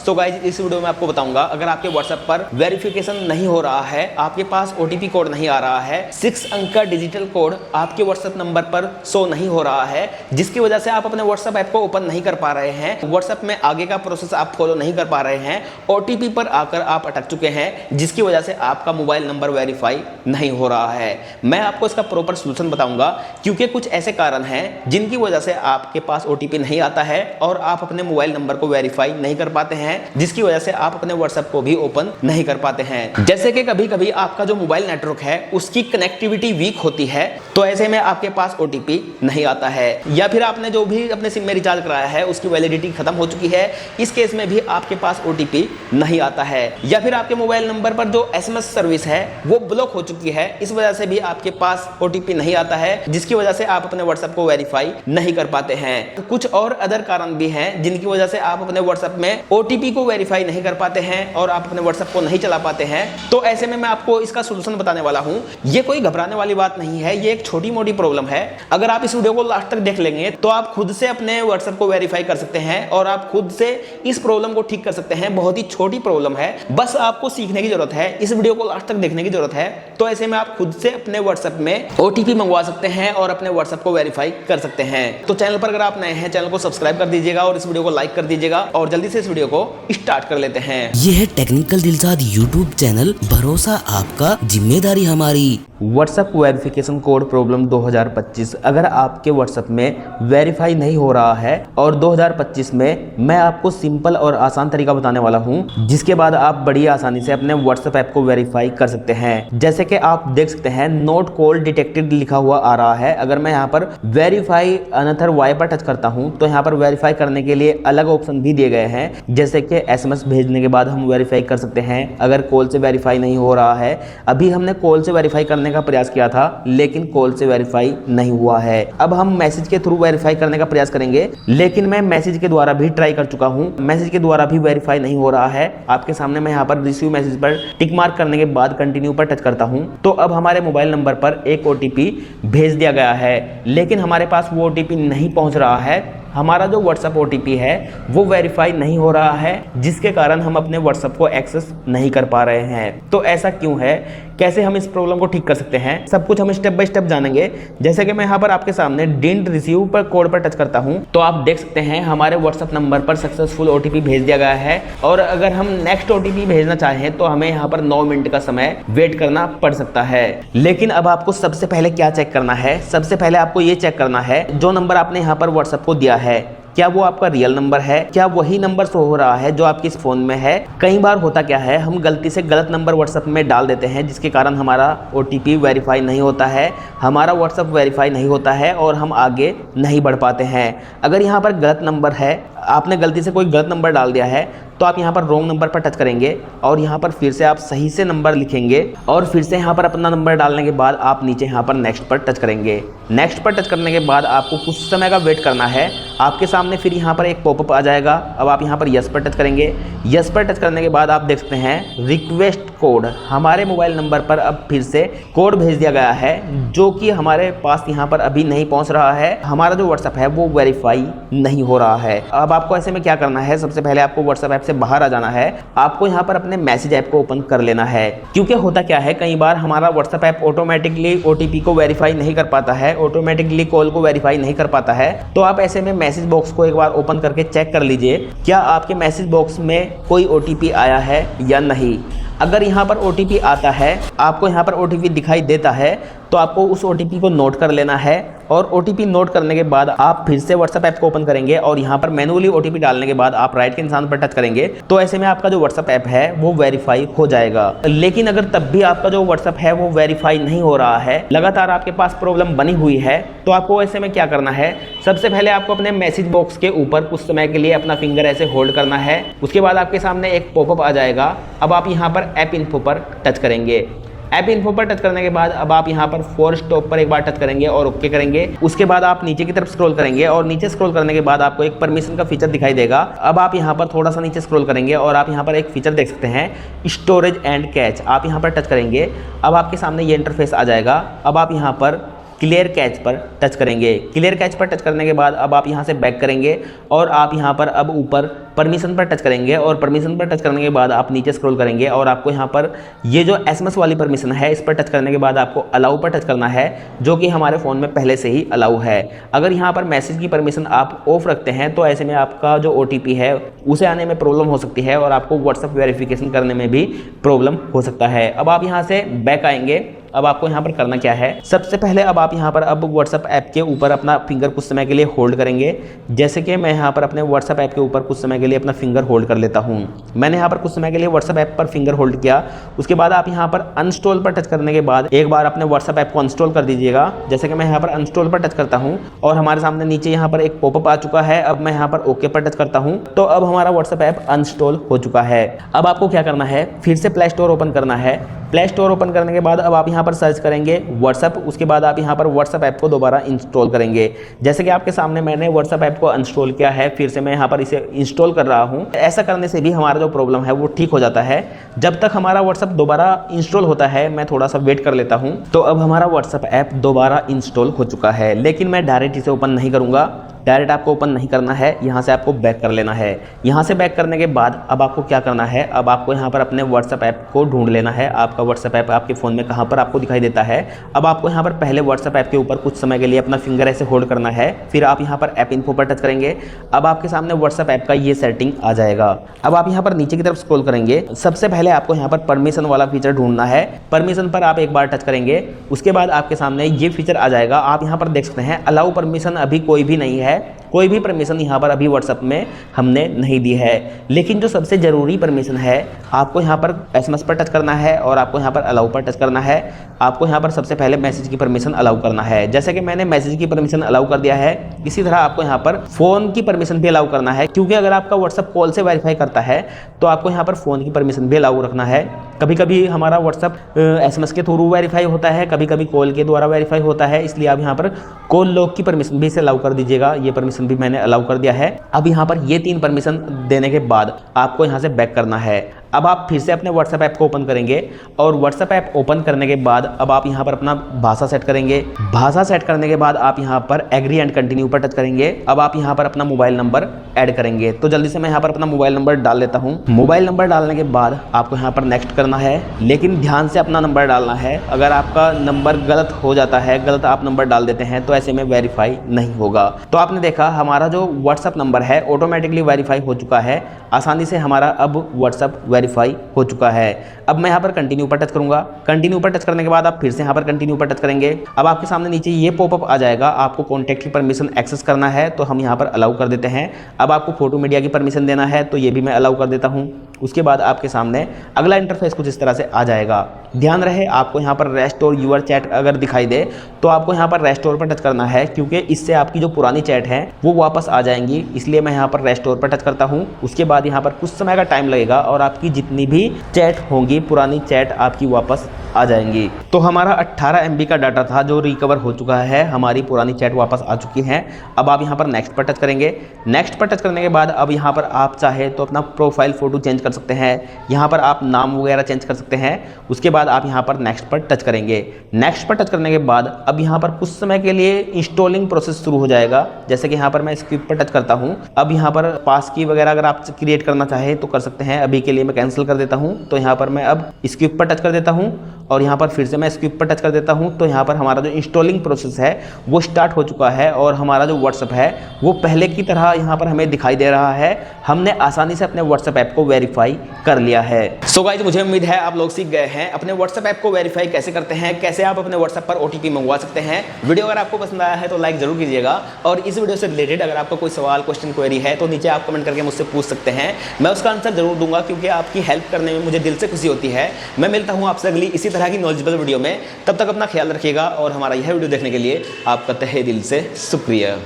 तो गाइज इस वीडियो में आपको बताऊंगा, अगर आपके व्हाट्सएप पर वेरिफिकेशन नहीं हो रहा है, आपके पास ओटीपी कोड नहीं आ रहा है, 6 अंक का डिजिटल कोड आपके व्हाट्सएप नंबर पर शो नहीं हो रहा है, जिसकी वजह से आप अपने व्हाट्सएप ऐप को ओपन नहीं कर पा रहे हैं, व्हाट्सएप में आगे का प्रोसेस आप फॉलो नहीं कर पा रहे हैं, ओटीपी पर आकर आप अटक चुके हैं, जिसकी वजह से आपका मोबाइल नंबर वेरीफाई नहीं हो रहा है। मैं आपको इसका प्रॉपर सलूशन बताऊंगा, क्योंकि कुछ ऐसे कारण हैं जिनकी वजह से आपके पास ओटीपी नहीं आता है और आप अपने मोबाइल नंबर को वेरीफाई नहीं कर पाते हैं, जिसकी वजह से आप अपने व्हाट्सएप को भी ओपन नहीं कर पाते हैं। जैसे कि कभी कभी आपका जो मोबाइल नेटवर्क है उसकी कनेक्टिविटी वीक होती है, तो ऐसे में आपके पास ओटीपी नहीं आता है, या फिर आपने जो भी अपने सिम में रिचार्ज कराया है उसकी वैलिडिटी खत्म हो चुकी है, इस केस में भी आपके पास ओटीपी नहीं आता है, या फिर आपके मोबाइल नंबर पर जो एसएमएस सर्विस है वो ब्लॉक हो चुकी है, इस वजह से भी आपके पास ओटीपी नहीं आता है, जिसकी वजह से आप अपने व्हाट्सएप को वेरीफाई नहीं कर पाते हैं। तो कुछ और अदर कारण भी हैं जिनकी वजह से आप अपने व्हाट्सएप में ओटीपी को वेरीफाई नहीं कर पाते हैं और आप अपने व्हाट्सएप को नहीं चला पाते हैं। तो ऐसे में मैं आपको इसका सलूशन बताने वाला हूं। ये कोई घबराने वाली बात नहीं है, ये एक छोटी मोटी प्रॉब्लम है। अगर आप इस वीडियो को लास्ट तक देख लेंगे तो आप खुद से अपने व्हाट्सएप को वेरीफाई कर सकते हैं और आप खुद से इस प्रॉब्लम को ठीक कर सकते हैं। बहुत ही छोटी प्रॉब्लम है, बस आपको सीखने की जरूरत है, इस वीडियो को लास्ट तक देखने की जरूरत है। तो ऐसे में आप खुद से अपने व्हाट्सएप में ओटीपी मंगवा सकते हैं और अपने व्हाट्सएप को वेरीफाई कर सकते हैं। तो चैनल पर अगर आप नए हैं, चैनल को सब्सक्राइब कर दीजिएगा और इस वीडियो को लाइक कर दीजिएगा और जल्दी से इस वीडियो को स्टार्ट कर लेते हैं। ये है टेक्निकल दिलसाद यूट्यूब चैनल, भरोसा आपका, जिम्मेदारी हमारी। WhatsApp verification code problem 2025। अगर आपके व्हाट्सएप में वेरीफाई नहीं हो रहा है और 2025 में मैं आपको सिंपल और आसान तरीका बताने वाला हूं, जिसके बाद आप बड़ी आसानी से अपने व्हाट्सएप ऐप को वेरीफाई कर सकते हैं। जैसे कि आप देख सकते हैं नोट कॉल डिटेक्टेड लिखा हुआ आ रहा है। अगर मैं यहाँ पर वेरीफाई अनदर वाई पर टच करता हूँ तो यहाँ पर वेरीफाई करने के लिए अलग ऑप्शन भी दिए गए हैं, जैसे कि एसएमएस भेजने के बाद हम वेरीफाई कर सकते हैं। अगर कॉल से वेरीफाई नहीं हो रहा है, अभी हमने कॉल से वेरीफाई करने का प्रयास किया था लेकिन कॉल से वेरीफाई नहीं हुआ है। अब हम मैसेज के थ्रू वेरीफाई करने का प्रयास करेंगे, लेकिन मैं मैसेज के द्वारा भी ट्राई कर चुका हूं, मैसेज के द्वारा भी वेरीफाई नहीं हो रहा है। आपके सामने मैं यहां पर रिसीव मैसेज पर टिक मार्क करने के बाद कंटिन्यू पर टच करता हूं तो अब हमारे मोबाइल नंबर पर एक ओटीपी भेज दिया गया है, लेकिन हमारे पास वो ओटीपी नहीं पहुंच रहा है। हमारा जो व्हाट्सएप ओटीपी है वो वेरीफाई नहीं हो रहा है, जिसके कारण हम अपने व्हाट्सएप को एक्सेस नहीं कर पा रहे हैं। तो ऐसा क्यों है, कैसे हम इस प्रॉब्लम को ठीक कर सकते हैं, सब कुछ हम स्टेप बाय स्टेप जानेंगे। जैसे कि मैं यहाँ पर आपके सामने डिडंट रिसीव पर कोड पर टच करता हूँ तो आप देख सकते हैं हमारे व्हाट्सएप नंबर पर सक्सेसफुल ओटीपी भेज दिया गया है, और अगर हम नेक्स्ट ओटीपी भेजना चाहें तो हमें यहाँ पर 9 मिनट का समय वेट करना पड़ सकता है। लेकिन अब आपको सबसे पहले क्या चेक करना है, सबसे पहले आपको ये चेक करना है जो नंबर आपने यहाँ पर व्हाट्सएप को दिया है क्या वो आपका रियल नंबर है, क्या वही नंबर शो हो रहा है जो आपके इस फोन में है। कई बार होता क्या है, हम गलती से गलत नंबर व्हाट्सएप में डाल देते हैं, जिसके कारण हमारा ओटीपी वेरीफाई नहीं होता है, हमारा व्हाट्सएप वेरीफाई नहीं होता है और हम आगे नहीं बढ़ पाते हैं। अगर यहाँ पर गलत नंबर है, आपने गलती से कोई गलत नंबर डाल दिया है तो आप यहाँ पर रॉन्ग नंबर पर टच करेंगे और यहाँ पर फिर से आप सही से नंबर लिखेंगे और फिर से यहाँ पर अपना नंबर डालने के बाद आप नीचे यहाँ पर नेक्स्ट पर टच करेंगे। नेक्स्ट पर टच करने के बाद आपको कुछ समय का वेट करना है। आपके सामने फिर यहाँ पर एक पॉपअप आ जाएगा। अब आप यहाँ पर यस पर टच करेंगे। यस पर टच करने के बाद आप देख सकते हैं रिक्वेस्ट कोड, हमारे मोबाइल नंबर पर अब फिर से कोड भेज दिया गया है, जो कि हमारे पास यहाँ पर अभी नहीं पहुँच रहा है। हमारा जो व्हाट्सएप है वो वेरीफाई नहीं हो रहा है। अब आपको ऐसे में क्या करना है, सबसे पहले आपको व्हाट्सएप ऐप से बाहर आ जाना है। आपको यहाँ पर अपने मैसेज ऐप को ओपन कर लेना है, क्योंकि होता क्या है, कई बार हमारा व्हाट्सएप ऐप ऑटोमेटिकली ओटीपी को वेरीफाई नहीं कर पाता है, ऑटोमेटिकली कॉल को वेरीफाई नहीं कर पाता है। तो आप ऐसे में मैसेज बॉक्स को एक बार ओपन करके चेक कर लीजिए क्या आपके मैसेज बॉक्स में कोई ओटीपी आया है या नहीं। अगर यहाँ पर ओटीपी आता है, आपको यहाँ पर ओटीपी दिखाई देता है, तो आपको उस ओटीपी को नोट कर लेना है और ओटीपी नोट करने के बाद आप फिर से व्हाट्सएप ऐप को ओपन करेंगे और यहाँ पर मैनुअली ओटीपी डालने के बाद आप राइट के निशान पर टच करेंगे तो ऐसे में आपका जो व्हाट्सएप ऐप है वो वेरीफाई हो जाएगा। लेकिन अगर तब भी आपका जो व्हाट्सएप है वो वेरीफाई नहीं हो रहा है, लगातार आपके पास प्रॉब्लम बनी हुई है, तो आपको ऐसे में क्या करना है, सबसे पहले आपको अपने मैसेज बॉक्स के ऊपर कुछ समय के लिए अपना फिंगर ऐसे होल्ड करना है। उसके बाद आपके सामने एक पॉपअप आ जाएगा। अब आप यहाँ पर ऐप इन्फो पर टच करेंगे। ऐप इन्फो पर टच करने के बाद अब आप यहाँ पर फोर्स स्टॉप पर एक बार टच करेंगे और ओके करेंगे। उसके बाद आप नीचे की तरफ स्क्रॉल करेंगे और नीचे स्क्रॉल करने के बाद आपको एक परमिशन का फीचर दिखाई देगा। अब आप यहाँ पर थोड़ा सा नीचे स्क्रॉल करेंगे और आप यहाँ पर एक फीचर देख सकते हैं, स्टोरेज एंड कैच। आप यहाँ पर टच करेंगे। अब आपके सामने ये इंटरफेस आ जाएगा। अब आप यहाँ पर क्लियर कैच पर टच करेंगे। क्लियर कैच पर टच करने के बाद अब आप यहाँ से बैक करेंगे और आप यहाँ पर अब ऊपर परमिशन पर टच करेंगे और परमिशन पर टच करने के बाद आप नीचे स्क्रॉल करेंगे और आपको यहाँ पर ये जो SMS वाली परमिशन है इस पर टच करने के बाद आपको अलाउ पर टच करना है, जो कि हमारे फ़ोन में पहले से ही अलाउ है। अगर यहाँ पर मैसेज की परमिशन आप ऑफ रखते हैं तो ऐसे में आपका जो OTP है उसे आने में प्रॉब्लम हो सकती है और आपको WhatsApp वेरिफिकेशन करने में भी प्रॉब्लम हो सकता है। अब आप यहाँ से बैक आएंगे। अब आपको यहाँ पर करना क्या है, सबसे पहले अब आप यहाँ पर अब WhatsApp ऐप के ऊपर अपना फिंगर कुछ समय के लिए होल्ड करेंगे। जैसे कि मैं यहाँ पर अपने WhatsApp ऐप के ऊपर कुछ समय के लिए अपना फिंगर होल्ड कर लेता हूँ। मैंने यहाँ पर कुछ समय के लिए WhatsApp ऐप पर फिंगर होल्ड किया। उसके बाद आप यहाँ पर अनस्टॉल पर टच करने के बाद एक बार अपने WhatsApp ऐप को अनस्टॉल कर दीजिएगा। जैसे कि मैं यहाँ पर अनस्टॉल पर टच करता हूँ और हमारे सामने नीचे यहाँ पर एक पॉपअप आ चुका है। अब मैं यहाँ पर ओके पर टच करता हूँ तो अब हमारा WhatsApp ऐप अनस्टॉल हो चुका है। अब आपको क्या करना है, फिर से प्ले स्टोर ओपन करना है। प्ले स्टोर ओपन करने के बाद अब आप यहाँ पर सर्च करेंगे WhatsApp। उसके बाद आप यहाँ पर WhatsApp ऐप को दोबारा इंस्टॉल करेंगे। जैसे कि आपके सामने मैंने WhatsApp ऐप को इंस्टॉल किया है, फिर से मैं यहाँ पर इसे इंस्टॉल कर रहा हूँ। ऐसा करने से भी हमारा जो प्रॉब्लम है वो ठीक हो जाता है। जब तक हमारा WhatsApp दोबारा इंस्टॉल होता है मैं थोड़ा सा वेट कर लेता हूँ। तो अब हमारा WhatsApp ऐप दोबारा इंस्टॉल हो चुका है, लेकिन मैं डायरेक्ट इसे ओपन नहीं करूँगा। डायरेक्ट आपको ओपन नहीं करना है, यहाँ से आपको बैक कर लेना है। यहाँ से बैक करने के बाद अब आपको क्या करना है, अब आपको यहाँ पर अपने WhatsApp ऐप को ढूंढ लेना है। आपका WhatsApp ऐप आपके फ़ोन में कहाँ पर आपको दिखाई देता है। अब आपको यहाँ पर पहले WhatsApp ऐप के ऊपर कुछ समय के लिए अपना फिंगर ऐसे होल्ड करना है, फिर आप यहाँ पर ऐप इन्फो पर टच करेंगे। अब आपके सामने WhatsApp ऐप का ये सेटिंग आ जाएगा। अब आप यहाँ पर नीचे की तरफ स्क्रॉल करेंगे। सबसे पहले आपको यहाँ पर परमिशन वाला फीचर ढूंढना है। परमिशन पर आप एक बार टच करेंगे, उसके बाद आपके सामने ये फीचर आ जाएगा। आप यहाँ पर देख सकते हैं अलाउ परमिशन अभी कोई भी नहीं है, कोई भी परमिशन यहाँ पर अभी WhatsApp में हमने नहीं दी है। लेकिन जो सबसे ज़रूरी परमिशन है, आपको यहाँ पर SMS पर टच करना है और आपको यहाँ पर अलाउ पर टच करना है। आपको यहाँ पर सबसे पहले मैसेज की परमिशन अलाउ करना है। जैसे कि मैंने मैसेज की परमिशन अलाउ कर दिया है, इसी तरह आपको यहाँ पर फ़ोन की परमिशन भी अलाउ करना है, क्योंकि अगर आपका WhatsApp कॉल से वेरीफाई करता है तो आपको यहाँ पर फ़ोन की परमिशन भी अलाउ रखना है। कभी कभी हमारा WhatsApp SMS के थ्रू वेरीफाई होता है, कभी कभी कॉल के द्वारा वेरीफाई होता है, इसलिए आप यहाँ पर कॉल लॉक की परमिशन भी इसे अलाउ कर दीजिएगा। ये परमिशन भी मैंने अलाउ कर दिया है। अब यहाँ पर ये 3 परमिशन देने के बाद आपको यहाँ से बैक करना है। अब आप फिर से अपने WhatsApp ऐप को ओपन करेंगे और WhatsApp ऐप ओपन करने के बाद अब आप यहाँ पर अपना भाषा सेट करेंगे। भाषा सेट करने के बाद आप यहाँ पर एग्री एंड कंटिन्यू पर टच करेंगे। अब आप यहाँ पर अपना मोबाइल नंबर ऐड करेंगे। तो जल्दी से मैं यहाँ पर अपना मोबाइल नंबर डाल देता हूँ। मोबाइल नंबर डालने के बाद आपको यहाँ पर नेक्स्ट करना है, लेकिन ध्यान से अपना नंबर डालना है। अगर आपका नंबर गलत हो जाता है, गलत आप नंबर डाल देते हैं तो ऐसे में वेरीफाई नहीं होगा। तो आपने देखा हमारा जो WhatsApp नंबर है ऑटोमेटिकली वेरीफाई हो चुका है। आसानी से हमारा अब WhatsApp वेरीफाई हो चुका है। अब मैं यहाँ पर कंटिन्यू पर टच करूंगा। कंटिन्यू पर टच करने के बाद आप फिर से यहाँ पर कंटिन्यू पर टच करेंगे। अब आपके सामने नीचे ये पॉपअप आ जाएगा, आपको कॉन्टैक्ट की परमिशन एक्सेस करना है, तो हम यहाँ पर अलाउ कर देते हैं। अब आपको फोटो मीडिया की परमिशन देना है, तो ये भी मैं अलाउ कर देता हूँ। उसके बाद आपके सामने अगला इंटरफेस कुछ इस तरह से आ जाएगा। ध्यान रहे आपको यहाँ पर रेस्टोर यूर चैट अगर दिखाई दे तो आपको यहाँ पर रेस्टोर पर टच करना है, क्योंकि इससे आपकी जो पुरानी चैट है वो वापस आ जाएंगी। इसलिए मैं यहाँ पर रेस्टोर पर टच करता हूँ। उसके बाद यहाँ पर कुछ समय का टाइम लगेगा और आपकी जितनी भी चैट होंगी पुरानी चैट आपकी वापस आ जाएंगी। तो हमारा 18 MB का डाटा था जो रिकवर हो चुका है, हमारी पुरानी चैट वापस आ चुकी है। अब आप यहाँ पर नेक्स्ट पर टच करेंगे। नेक्स्ट पर टच करने के बाद अब यहाँ पर आप चाहे तो अपना प्रोफाइल फ़ोटो चेंज कर सकते हैं, यहाँ पर आप नाम वगैरह चेंज कर सकते हैं। उसके बाद आप यहाँ पर नेक्स्ट पर टच करेंगे। नेक्स्ट पर टच करने के बाद अब यहाँ पर कुछ समय के लिए इंस्टॉलिंग प्रोसेस शुरू हो जाएगा। जैसे कि यहाँ पर मैं स्क्रिप्ट पर टच करता हूँ। अब यहाँ पर पास की वगैरह अगर आप क्रिएट करना चाहे तो कर सकते हैं, अभी के लिए मैं कैंसिल कर देता हूँ। तो यहाँ पर मैं अब स्क्रिप्ट पर टच कर देता हूँ और यहाँ पर फिर से मैं स्क्रिप्ट पर टच कर देता हूँ। तो यहाँ पर हमारा जो इंस्टॉलिंग प्रोसेस है वो स्टार्ट हो चुका है और हमारा जो WhatsApp है वो पहले की तरह यहाँ पर हमें दिखाई दे रहा है। हमने आसानी से अपने WhatsApp ऐप को वेरीफाई कर लिया है। सो गाइस, मुझे उम्मीद है आप लोग सीख गए हैं अपने WhatsApp ऐप को वेरीफाई कैसे करते हैं, कैसे आप अपने WhatsApp पर OTP मंगवा सकते हैं। वीडियो अगर आपको पसंद आया है तो लाइक जरूर कीजिएगा और इस वीडियो से रिलेटेड अगर आपका कोई सवाल, क्वेश्चन, क्वेरी है तो नीचे आप कमेंट करके मुझसे पूछ सकते हैं। मैं उसका आंसर जरूर दूंगा, क्योंकि आपकी हेल्प करने में मुझे दिल से खुशी होती है। मैं मिलता हूँ आपसे अगली इसी तरह की नॉलेजेबल वीडियो में। तब तक अपना ख्याल रखिएगा और हमारा यह वीडियो देखने के लिए आपका तहे दिल से शुक्रिया।